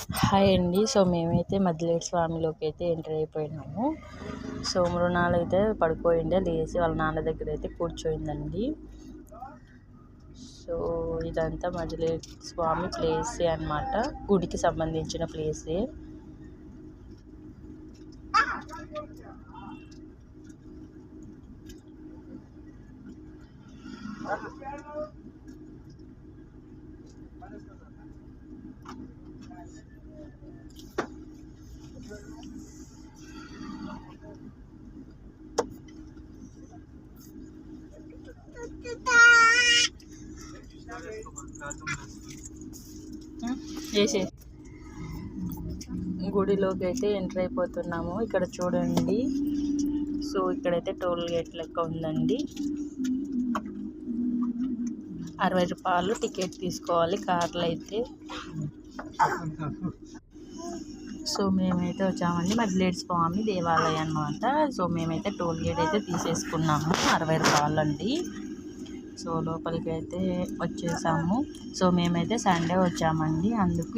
Hi అండి. So మేమైతే మద్దిలేటి స్వామిలోకి అయితే ఎంటర్ అయిపోయినాము. సో మృణాల్ అయితే పడుకోయిండే, లేచి వాళ్ళ నాన్న దగ్గర అయితే కూర్చోయిందండి. సో ఇదంతా మద్దిలేటి స్వామి ప్లేసే అన్నమాట, గుడికి సంబంధించిన ప్లేసే. గుడిలోకి అయితే ఎంటర్ అయిపోతున్నాము. ఇక్కడ చూడండి, సో ఇక్కడైతే టోల్ గేట్ లెక్క ఉందండి. 60 రూపాయలు టికెట్ తీసుకోవాలి కార్లో అయితే. సో మేమైతే వచ్చామండి, మద్దిలేటి స్వామి దేవాలయం అన్నమాట. సో మేమైతే టోల్ గేట్ అయితే తీసేసుకున్నాము, 60 రూపాయలు అండి. సో లోపలికి అయితే వచ్చేసాము. సో మేమైతే సండే వచ్చామండి, అందుకు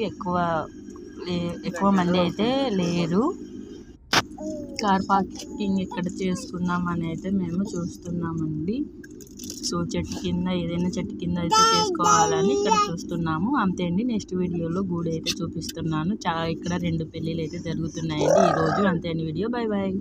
ఎక్కువ మంది అయితే లేరు. కార్ పార్కింగ్ ఎక్కడ చేసుకుందామని అయితే మేము చూస్తున్నామండి. సో ఏదైనా చెట్టు కింద అయితే చేసుకోవాలని ఇక్కడ చూస్తున్నాము. అంతే అండి. నెక్స్ట్ వీడియోలో గుడి అయితే చూపిస్తున్నాను. ఇక్కడ 2 పెళ్ళిళ్ళు అయితే జరుగుతున్నాయండి ఈరోజు. అంతే అండి వీడియో. Bye bye.